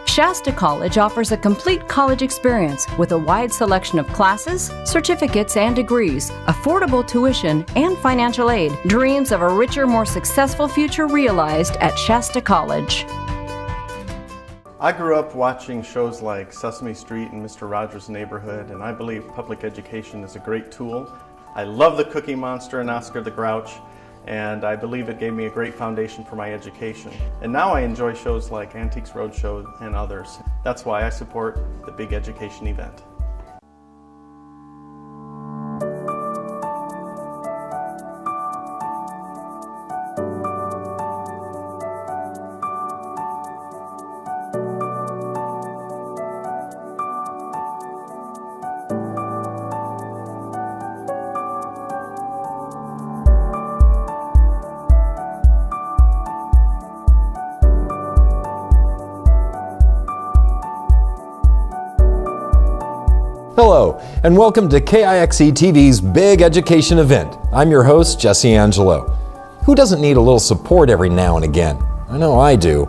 Shasta College offers a complete college experience with a wide selection of classes, certificates, and degrees, affordable tuition, and financial aid. Dreams of a richer, more successful future realized at Shasta College. I grew up watching shows like Sesame Street and Mr. Rogers' Neighborhood, and I believe public education is a great tool. I love the Cookie Monster and Oscar the Grouch, and I believe it gave me a great foundation for my education. And now I enjoy shows like Antiques Roadshow and others. That's why I support the big education event. Hello, and welcome to KIXE TV's Big Education Event. I'm your host, Jesse Angelo. Who doesn't need a little support every now and again? I know I do.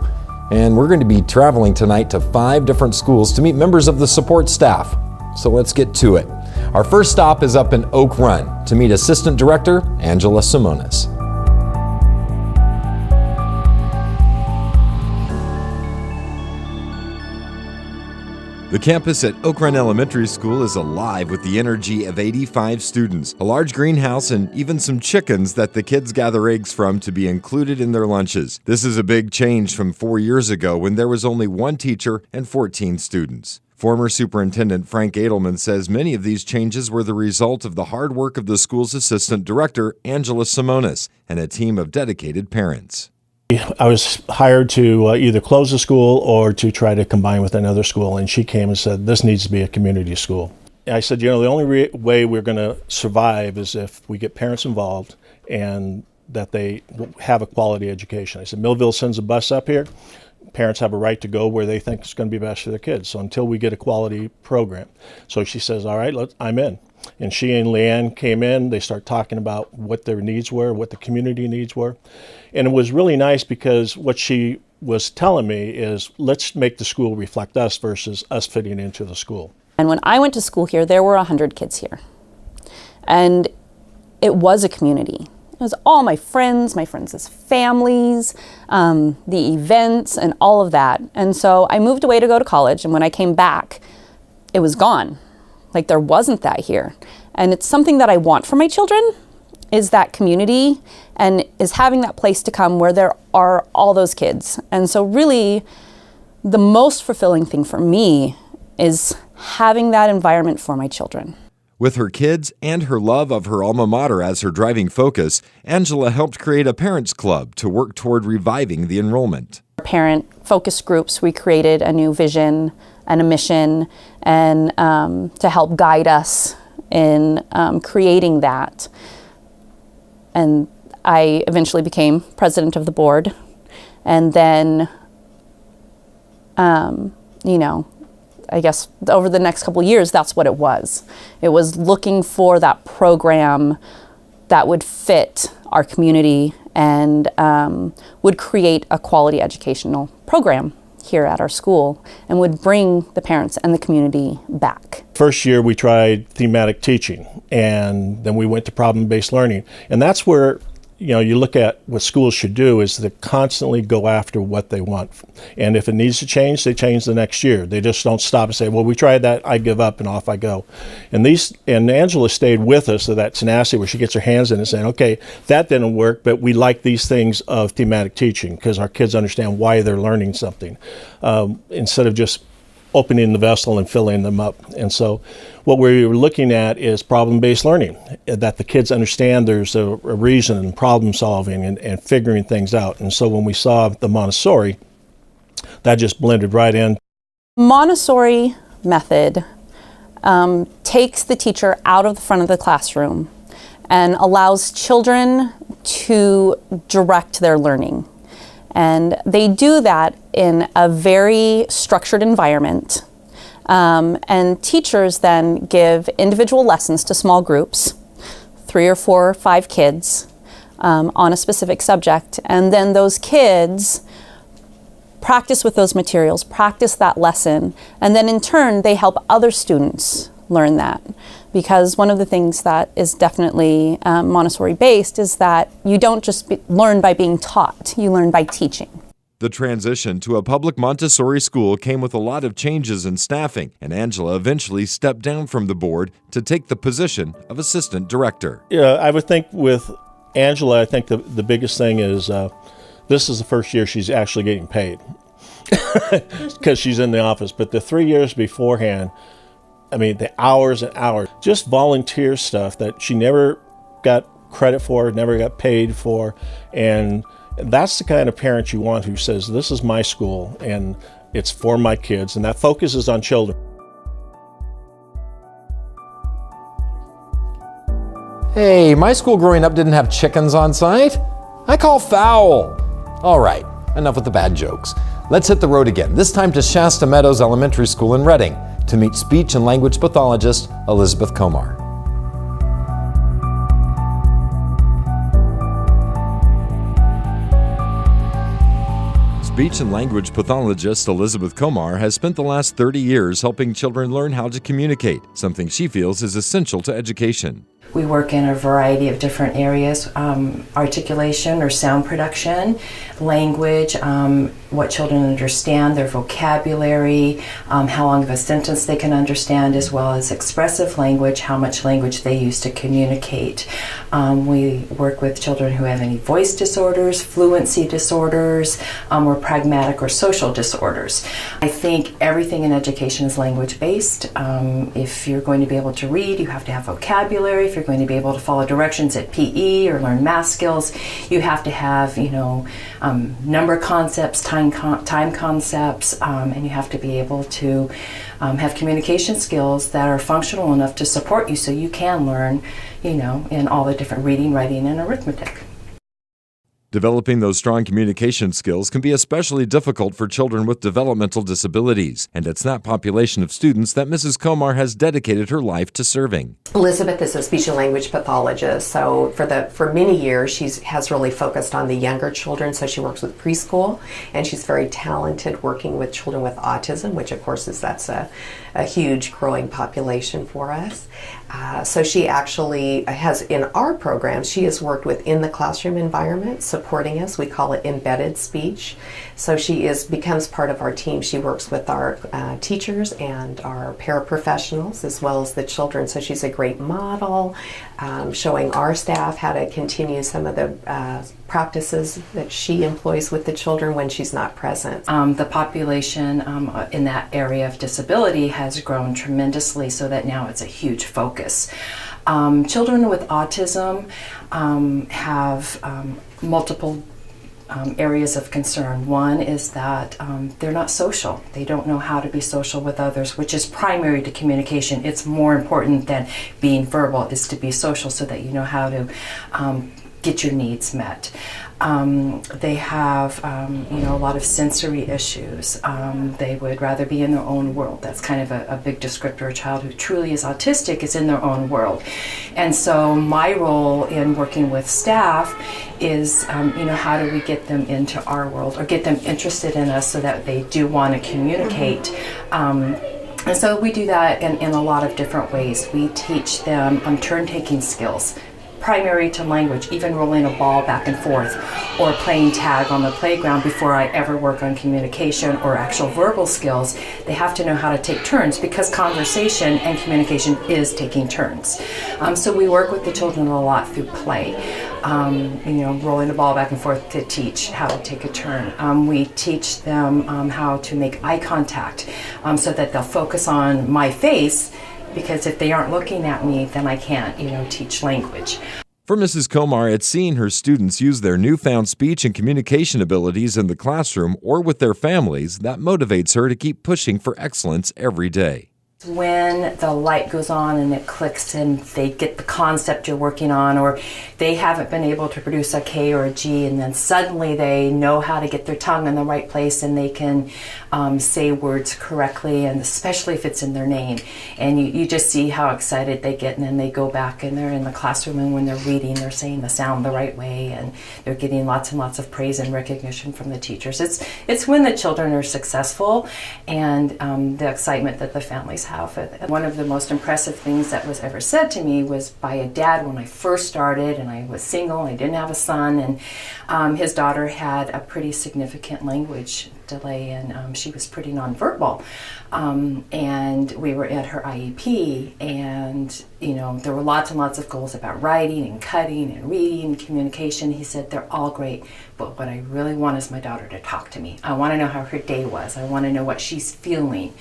And we're going to be traveling tonight to 5 different schools to meet members of the support staff. So let's get to it. Our first stop is up in Oak Run to meet Assistant Director Angela Simonis. The campus at Oak Run Elementary School is alive with the energy of 85 students, a large greenhouse, and even some chickens that the kids gather eggs from to be included in their lunches. This is a big change from 4 years ago when there was only 1 teacher and 14 students. Former Superintendent Frank Edelman says many of these changes were the result of the hard work of the school's assistant director, Angela Simonis, and a team of dedicated parents. I was hired to either close the school or to try to combine with another school, and she came and said, this needs to be a community school. I said, the only way we're going to survive is if we get parents involved and that they have a quality education. I said, Millville sends a bus up here. Parents have a right to go where they think it's going to be best for their kids. So until we get a quality program. So she says, all right, I'm in. And she and Leanne came in, they start talking about what their needs were, what the community needs were. And it was really nice because what she was telling me is, let's make the school reflect us versus us fitting into the school. And when I went to school here, there were 100 kids here. And it was a community. It was all my friends' families, the events, and all of that. And so I moved away to go to college, and when I came back, it was gone. Like, there wasn't that here. And it's something that I want for my children, is that community and is having that place to come where there are all those kids. And so really, the most fulfilling thing for me is having that environment for my children. With her kids and her love of her alma mater as her driving focus, Angela helped create a parents club to work toward reviving the enrollment. Parent focus groups, we created a new vision and a mission, and to help guide us in creating that. And I eventually became president of the board. And then, I guess over the next couple of years, that's what it was. It was looking for that program that would fit our community and would create a quality educational program here at our school and would bring the parents and the community back. First year we tried thematic teaching, and then we went to problem-based learning. And that's where you look at what schools should do is to constantly go after what they want. And if it needs to change, they change the next year. They just don't stop and say, well, we tried that, I give up, and off I go. And Angela stayed with us, so that tenacity where she gets her hands in and saying, okay, that didn't work, but we like these things of thematic teaching because our kids understand why they're learning something, instead of just opening the vessel and filling them up. And so what we were looking at is problem-based learning, that the kids understand there's a reason and problem solving and figuring things out. And so when we saw the Montessori, that just blended right in. Montessori method takes the teacher out of the front of the classroom and allows children to direct their learning. And they do that in a very structured environment. And teachers then give individual lessons to small groups, 3 or 4 or 5 kids on a specific subject. And then those kids practice with those materials, practice that lesson, and then in turn, they help other students learn that. Because one of the things that is definitely Montessori based is that you don't just learn by being taught, you learn by teaching. The transition to a public Montessori school came with a lot of changes in staffing, and Angela eventually stepped down from the board to take the position of assistant director. Yeah, I would think with Angela, I think the biggest thing is this is the first year she's actually getting paid because she's in the office. But the 3 years beforehand, I mean, the hours and hours, just volunteer stuff that she never got credit for, never got paid for, and that's the kind of parent you want who says, this is my school and it's for my kids, and that focuses on children. Hey, my school growing up didn't have chickens on site. I call foul. All right, enough with the bad jokes. Let's hit the road again, this time to Shasta Meadows Elementary School in Reading to meet speech and language pathologist Elizabeth Komar. Speech and language pathologist Elizabeth Komar has spent the last 30 years helping children learn how to communicate, something she feels is essential to education. We work in a variety of different areas, articulation or sound production, language, what children understand, their vocabulary, how long of a sentence they can understand, as well as expressive language, how much language they use to communicate. We work with children who have any voice disorders, fluency disorders, or pragmatic or social disorders. I think everything in education is language-based. If you're going to be able to read, you have to have vocabulary. If you're going to be able to follow directions at PE or learn math skills, you have to have, number concepts, time concepts, and you have to be able to have communication skills that are functional enough to support you so you can learn, in all the different reading, writing, and arithmetic. Developing those strong communication skills can be especially difficult for children with developmental disabilities, and it's that population of students that Mrs. Komar has dedicated her life to serving. Elizabeth is a speech and language pathologist, so for many years she has really focused on the younger children, so she works with preschool, and she's very talented working with children with autism, which of course that's a huge growing population for us. So she actually has, in our program, she has worked within the classroom environment, supporting us. We call it embedded speech. So she becomes part of our team. She works with our teachers and our paraprofessionals as well as the children. So she's a great model, showing our staff how to continue some of the practices that she employs with the children when she's not present. The population in that area of disability has grown tremendously, so that now it's a huge focus. Children with autism have multiple areas of concern. One is that they're not social. They don't know how to be social with others, which is primary to communication. It's more important than being verbal, is to be social so that you know how to get your needs met. They have, a lot of sensory issues. They would rather be in their own world. That's kind of a big descriptor. A child who truly is autistic is in their own world. And so my role in working with staff is, how do we get them into our world or get them interested in us so that they do want to communicate. And so we do that in a lot of different ways. We teach them turn-taking skills, primary to language, even rolling a ball back and forth or playing tag on the playground. Before I ever work on communication or actual verbal skills, they have to know how to take turns, because conversation and communication is taking turns. So we work with the children a lot through play, rolling the ball back and forth to teach how to take a turn. We teach them how to make eye contact so that they'll focus on my face, because if they aren't looking at me, then I can't, teach language. For Mrs. Komar, it's seeing her students use their newfound speech and communication abilities in the classroom or with their families that motivates her to keep pushing for excellence every day. When the light goes on and it clicks and they get the concept you're working on, or they haven't been able to produce a K or a G, and then suddenly they know how to get their tongue in the right place and they can say words correctly, and especially if it's in their name. And you just see how excited they get, and then they go back and they're in the classroom, and when they're reading, they're saying the sound the right way, and they're getting lots and lots of praise and recognition from the teachers. It's when the children are successful and the excitement that the families have. One of the most impressive things that was ever said to me was by a dad when I first started, and I was single, and I didn't have a son, and his daughter had a pretty significant language delay, and she was pretty nonverbal. And we were at her IEP, and there were lots and lots of goals about writing and cutting and reading and communication. He said, they're all great, but what I really want is my daughter to talk to me. I want to know how her day was. I want to know what she's feeling.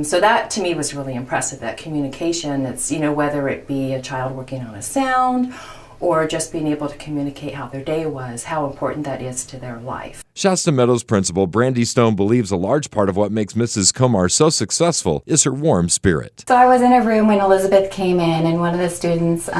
So that to me was really impressive, that communication. It's, whether it be a child working on a sound or just being able to communicate how their day was, how important that is to their life. Shasta Meadows principal Brandy Stone believes a large part of what makes Mrs. Komar so successful is her warm spirit. So I was in a room when Elizabeth came in, and one of the students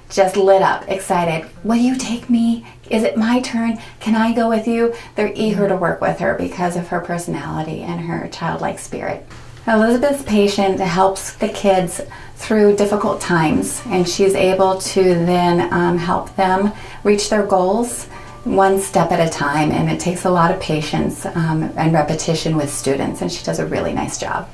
just lit up, excited. Will you take me? Is it my turn? Can I go with you? They're eager to work with her because of her personality and her childlike spirit. Elizabeth's patient helps the kids through difficult times, and she's able to then help them reach their goals one step at a time, and it takes a lot of patience and repetition with students, and she does a really nice job.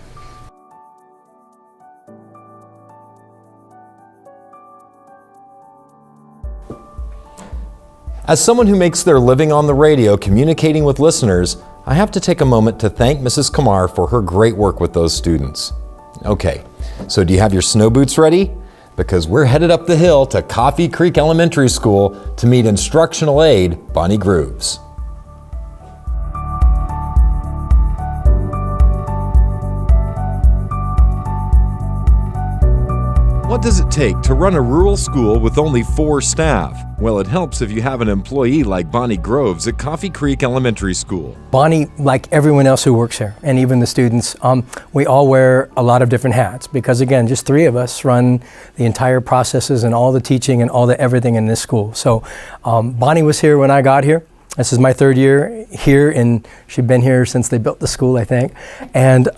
As someone who makes their living on the radio communicating with listeners, I have to take a moment to thank Mrs. Komar for her great work with those students. Okay, so do you have your snow boots ready? Because we're headed up the hill to Coffee Creek Elementary School to meet instructional aide Bonnie Grooves. What does it take to run a rural school with only 4 staff? Well, it helps if you have an employee like Bonnie Groves at Coffee Creek Elementary School. Bonnie, like everyone else who works here, and even the students, we all wear a lot of different hats because, again, just 3 of us run the entire processes and all the teaching and all the everything in this school. So Bonnie was here when I got here. This is my 3rd year here, and she's been here since they built the school, I think. And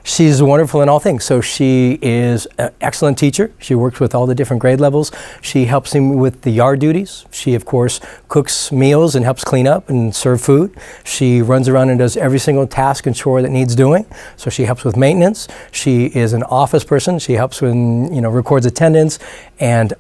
she's wonderful in all things. So she is an excellent teacher. She works with all the different grade levels. She helps him with the yard duties. She, of course, cooks meals and helps clean up and serve food. She runs around and does every single task and chore that needs doing. So she helps with maintenance. She is an office person. She helps when, records attendance and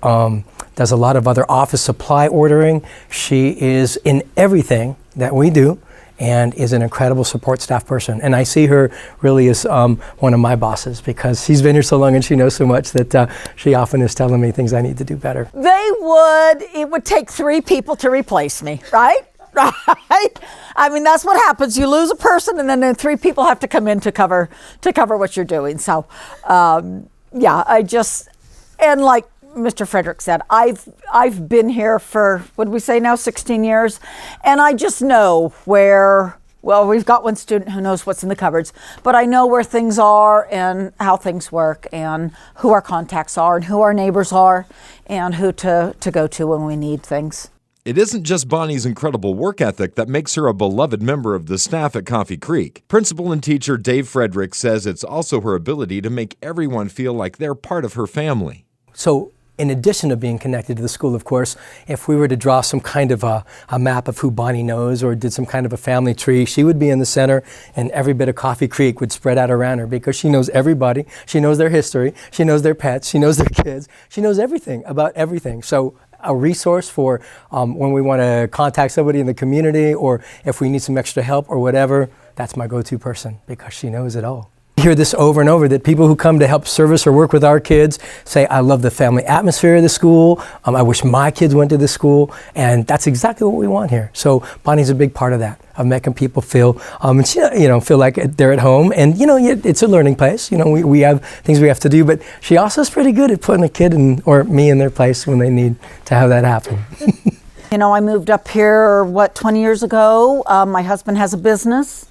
does a lot of other office supply ordering. She is in everything that we do and is an incredible support staff person. And I see her really as one of my bosses because she's been here so long and she knows so much that she often is telling me things I need to do better. It would take 3 people to replace me, right? Right? I mean, that's what happens. You lose a person and then 3 people have to come in to cover what you're doing. So, and like Mr. Frederick said, I've been here for, what do we say now, 16 years, and I just know we've got one student who knows what's in the cupboards, but I know where things are and how things work and who our contacts are and who our neighbors are and who to go to when we need things. It isn't just Bonnie's incredible work ethic that makes her a beloved member of the staff at Coffee Creek. Principal and teacher Dave Frederick says it's also her ability to make everyone feel like they're part of her family. So, in addition to being connected to the school, of course, if we were to draw some kind of a map of who Bonnie knows or did some kind of a family tree, she would be in the center and every bit of Coffee Creek would spread out around her because she knows everybody. She knows their history. She knows their pets. She knows their kids. She knows everything about everything. So a resource for when we want to contact somebody in the community or if we need some extra help or whatever, that's my go-to person because she knows it all. I hear this over and over that people who come to help service or work with our kids say, I love the family atmosphere of the school. I wish my kids went to this school. And that's exactly what we want here. So Bonnie's a big part of that, of making people feel, feel like they're at home. And, it's a learning place. We have things we have to do, but she also is pretty good at putting a kid or me in their place when they need to have that happen. I moved up here, 20 years ago. My husband has a business.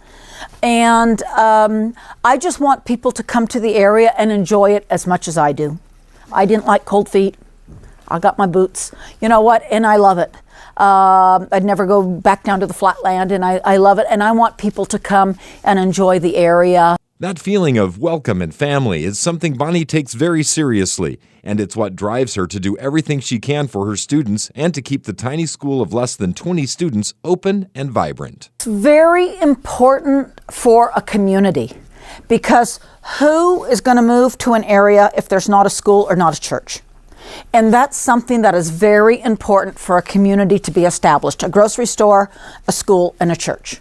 And I just want people to come to the area and enjoy it as much as I do. I didn't like cold feet. I got my boots. You know what? And I love it. I'd never go back down to the flatland, and I love it. And I want people to come and enjoy the area. That feeling of welcome and family is something Bonnie takes very seriously, and it's what drives her to do everything she can for her students and to keep the tiny school of less than 20 students open and vibrant. It's very important for a community, because who is going to move to an area if there's not a school or not a church? And that's something that is very important for a community to be established: a grocery store, a school, and a church.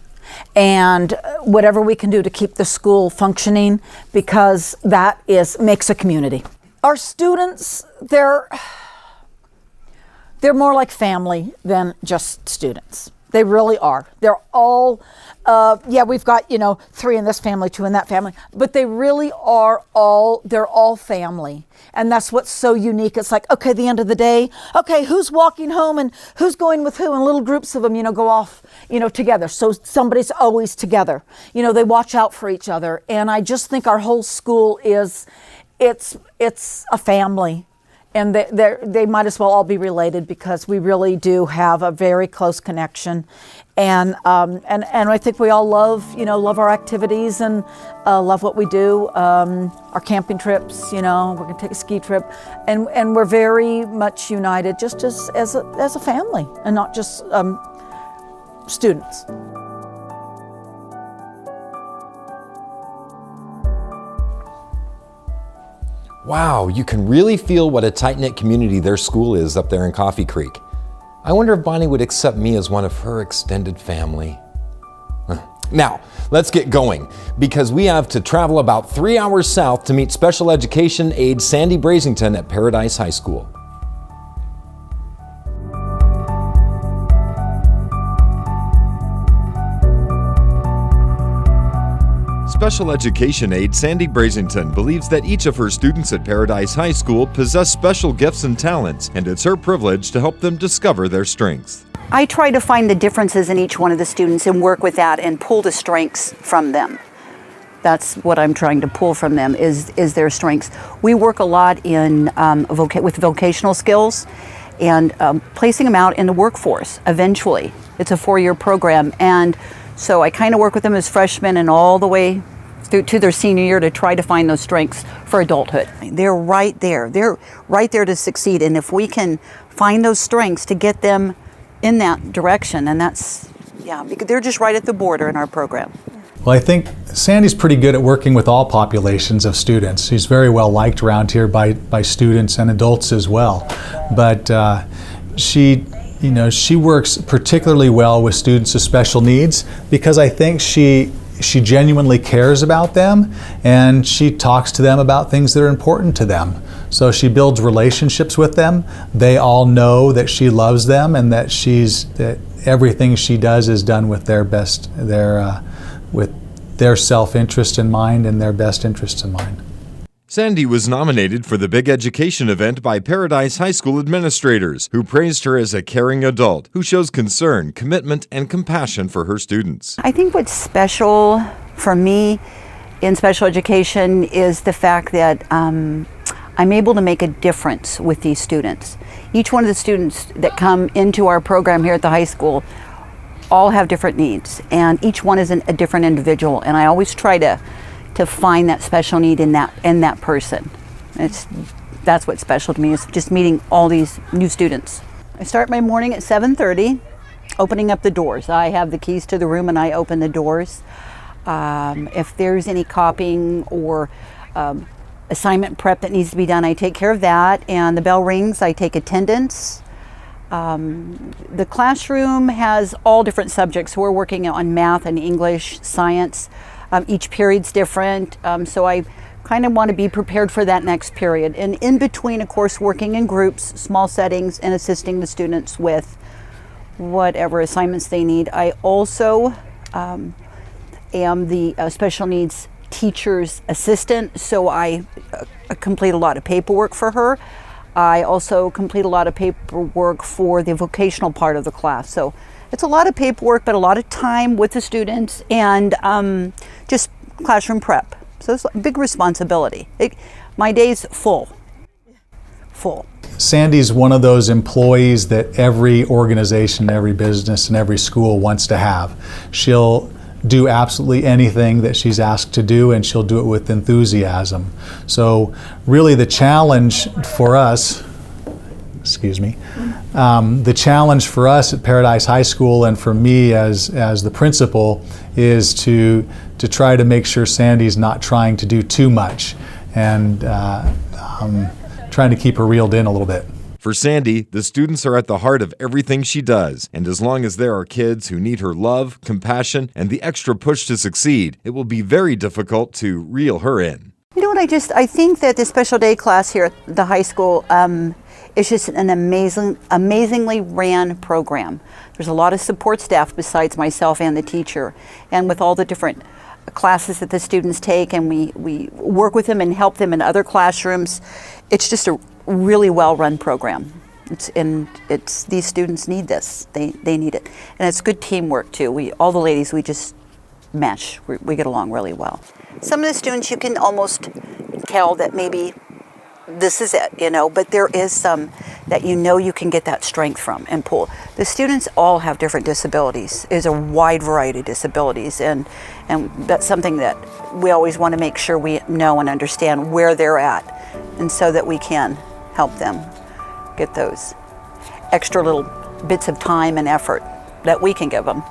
And whatever we can do to keep the school functioning, because that makes a community. Our students, they're more like family than just students. They really are. They're all, we've got, 3 in this family, 2 in that family, but they really are they're all family. And that's what's so unique. It's like, okay, at the end of the day, okay, who's walking home and who's going with who? And little groups of them, go off, together. So somebody's always together. They watch out for each other. And I just think our whole school it's a family. And they might as well all be related, because we really do have a very close connection, and I think we all love our activities and love what we do. Our camping trips, we're going to take a ski trip, and we're very much united, just as a family, and not just students. Wow, you can really feel what a tight-knit community their school is up there in Coffee Creek. I wonder if Bonnie would accept me as one of her extended family. Now, let's get going, because we have to travel about 3 hours south to meet special education aide Sandy Brazington at Paradise High School. Special education aide Sandy Brazington believes that each of her students at Paradise High School possess special gifts and talents, and it's her privilege to help them discover their strengths. I try to find the differences in each one of the students and work with that and pull the strengths from them. That's what I'm trying to pull from them, is their strengths. We work a lot in with vocational skills and placing them out in the workforce eventually. It's a 4-year program, and so I kind of work with them as freshmen and all the way through to their senior year to try to find those strengths for adulthood. They're right there. They're right there to succeed. And if we can find those strengths to get them in that direction, and because they're just right at the border in our program. Well, I think Sandy's pretty good at working with all populations of students. She's very well liked around here by students and adults as well. But she works particularly well with students with special needs, because I think she genuinely cares about them, and she talks to them about things that are important to them. So she builds relationships with them. They all know that she loves them, and that everything she does is done with with their self-interest in mind and their best interests in mind. Sandy was nominated for the Big Education event by Paradise High School administrators, who praised her as a caring adult who shows concern, commitment, and compassion for her students. I think what's special for me in special education is the fact that I'm able to make a difference with these students. Each one of the students that come into our program here at the high school all have different needs, and each one is a different individual, and I always try to find that special need in that person. That's what's special to me, is just meeting all these new students. I start my morning at 7:30, opening up the doors. I have the keys to the room and I open the doors. If there's any copying or assignment prep that needs to be done, I take care of that. And the bell rings, I take attendance. The classroom has all different subjects. We're working on math and English, science. Each period's different, so I kind of want to be prepared for that next period. And in between, of course, working in groups, small settings, and assisting the students with whatever assignments they need. I also am the special needs teacher's assistant, so I complete a lot of paperwork for her. I also complete a lot of paperwork for the vocational part of the class. So It's a lot of paperwork, but a lot of time with the students and just classroom prep. So it's a big responsibility. My day's full. Sandy's one of those employees that every organization, every business, and every school wants to have. She'll do absolutely anything that she's asked to do, and she'll do it with enthusiasm. So really the challenge for us, the challenge for us at Paradise High School and for me as the principal is to try to make sure Sandy's not trying to do too much and trying to keep her reeled in a little bit. For Sandy, the students are at the heart of everything she does, and as long as there are kids who need her love, compassion, and the extra push to succeed, it will be very difficult to reel her in. You know what, I think that the special day class here at the high school is just an amazingly ran program. There's a lot of support staff besides myself and the teacher, and with all the different classes that the students take, and we work with them and help them in other classrooms. It's just a really well-run program. These students need this. They need it, and it's good teamwork too. All the ladies, we just mesh. We get along really well. Some of the students you can almost tell that maybe this is it, but there is some that you can get that strength from and pull. The students all have different disabilities. There's a wide variety of disabilities, and that's something that we always want to make sure we know and understand where they're at, and so that we can help them get those extra little bits of time and effort that we can give them.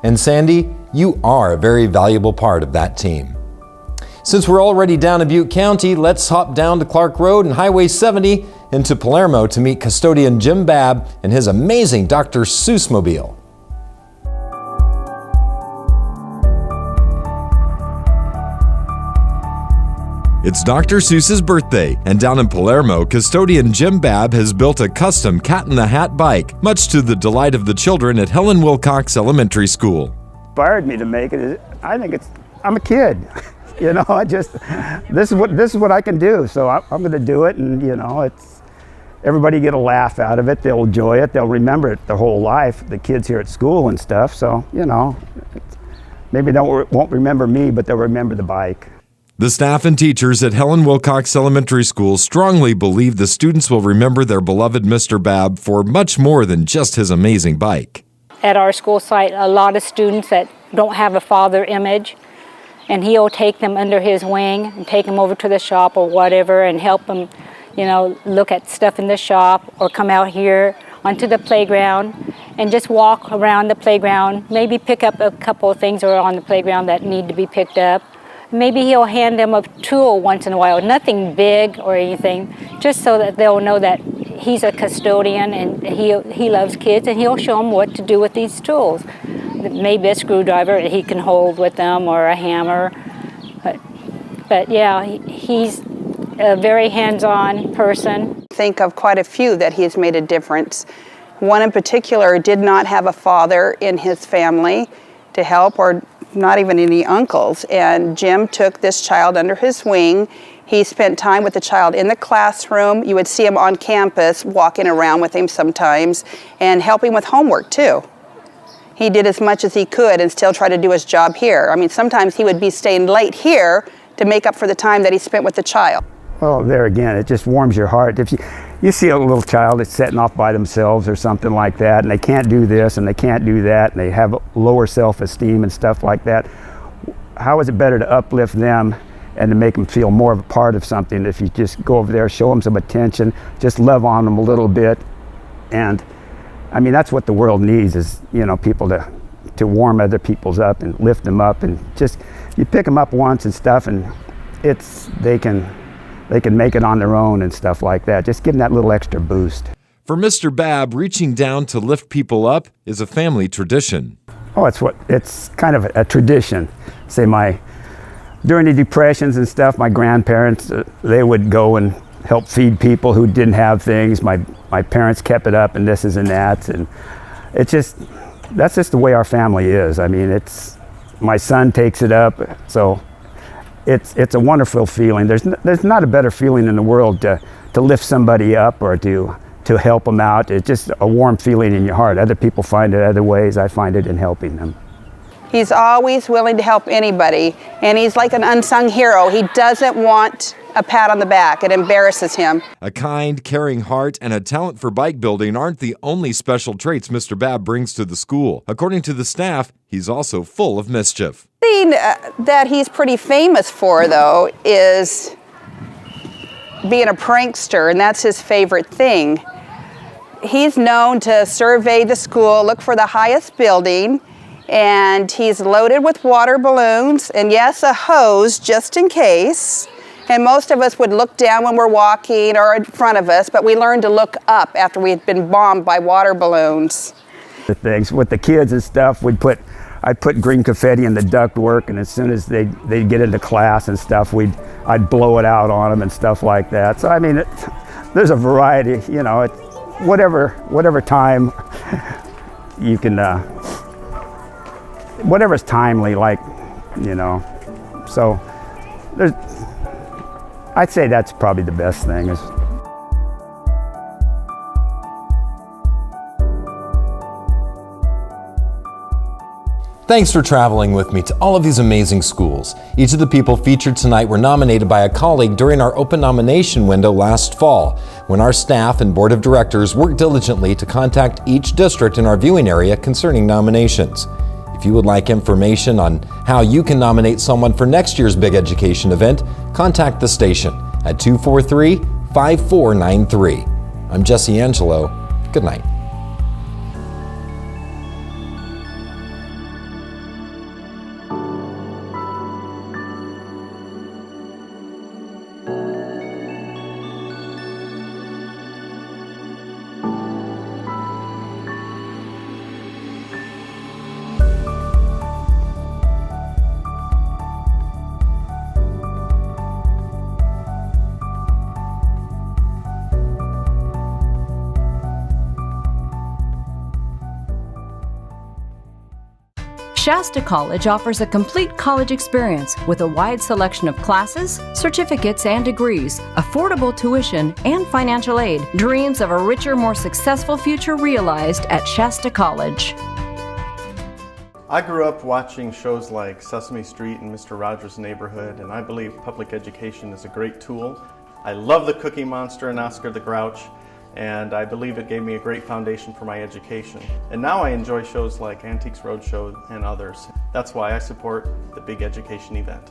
And Sandy, you are a very valuable part of that team. Since we're already down in Butte County, let's hop down to Clark Road and Highway 70 into Palermo to meet custodian Jim Babb and his amazing Dr. Seuss mobile. It's Dr. Seuss's birthday, and down in Palermo, custodian Jim Babb has built a custom Cat in the Hat bike, much to the delight of the children at Helen Wilcox Elementary School. Inspired me to make it. I'm a kid, this is what I can do, so I'm going to do it, and everybody get a laugh out of it. They'll enjoy it. They'll remember it their whole life. The kids here at school and stuff. So maybe they won't remember me, but they'll remember the bike. The staff and teachers at Helen Wilcox Elementary School strongly believe the students will remember their beloved Mr. Babb for much more than just his amazing bike. At our school site, a lot of students that don't have a father image, and he'll take them under his wing and take them over to the shop or whatever and help them, look at stuff in the shop or come out here onto the playground and just walk around the playground, maybe pick up a couple of things that are on the playground that need to be picked up. Maybe he'll hand them a tool once in a while, nothing big or anything, just so that they'll know that he's a custodian and he loves kids, and he'll show them what to do with these tools. Maybe a screwdriver he can hold with them, or a hammer. But yeah, he's a very hands-on person. Think of quite a few that he's made a difference. One in particular did not have a father in his family to help, or not even any uncles, and Jim took this child under his wing. He spent time with the child in the classroom. You would see him on campus walking around with him sometimes and helping with homework too. He did as much as he could and still try to do his job here. I mean, sometimes he would be staying late here to make up for the time that he spent with the child. Well, there again, it just warms your heart. If you see a little child that's setting off by themselves or something like that, and they can't do this and they can't do that, and they have lower self-esteem and stuff like that, how is it better to uplift them and to make them feel more of a part of something if you just go over there, show them some attention, just love on them a little bit? And I mean, that's what the world needs, is people to warm other people's up and lift them up, and just you pick them up once and stuff, and they can make it on their own and stuff like that. Just give them that little extra boost. For Mr. Babb, reaching down to lift people up is a family tradition. Oh, it's kind of a tradition. Say during the depressions and stuff, my grandparents, they would go and help feed people who didn't have things. My parents kept it up, and this is and that, and that's just the way our family is. I mean, my son takes it up, so it's a wonderful feeling. There's not a better feeling in the world to to lift somebody up or to help them out. It's just a warm feeling in your heart. Other people find it other ways. I find it in helping them. He's always willing to help anybody, and he's like an unsung hero. He doesn't want a pat on the back. It embarrasses him. A kind, caring heart and a talent for bike building aren't the only special traits Mr. Babb brings to the school. According to the staff, he's also full of mischief. The thing that he's pretty famous for, though, is being a prankster, and that's his favorite thing. He's known to survey the school, look for the highest building, and he's loaded with water balloons, and yes, a hose just in case. And most of us would look down when we're walking or in front of us, but we learned to look up after we had been bombed by water balloons. The things with the kids and stuff, I'd put green confetti in the ductwork, and as soon as they'd get into class and stuff, I'd blow it out on them and stuff like that. So I mean, there's a variety, you know, whatever time you can, whatever's timely, like, you know. So I'd say that's probably the best thing is. Thanks for traveling with me to all of these amazing schools. Each of the people featured tonight were nominated by a colleague during our open nomination window last fall, when our staff and board of directors worked diligently to contact each district in our viewing area concerning nominations. If you would like information on how you can nominate someone for next year's big education event, contact the station at 243-5493. I'm Jesse Angelo. Good night. Shasta College offers a complete college experience with a wide selection of classes, certificates, and degrees, affordable tuition, and financial aid. Dreams of a richer, more successful future realized at Shasta College. I grew up watching shows like Sesame Street and Mr. Rogers' Neighborhood, and I believe public education is a great tool. I love the Cookie Monster and Oscar the Grouch, and I believe it gave me a great foundation for my education. And now I enjoy shows like Antiques Roadshow and others. That's why I support the big education event.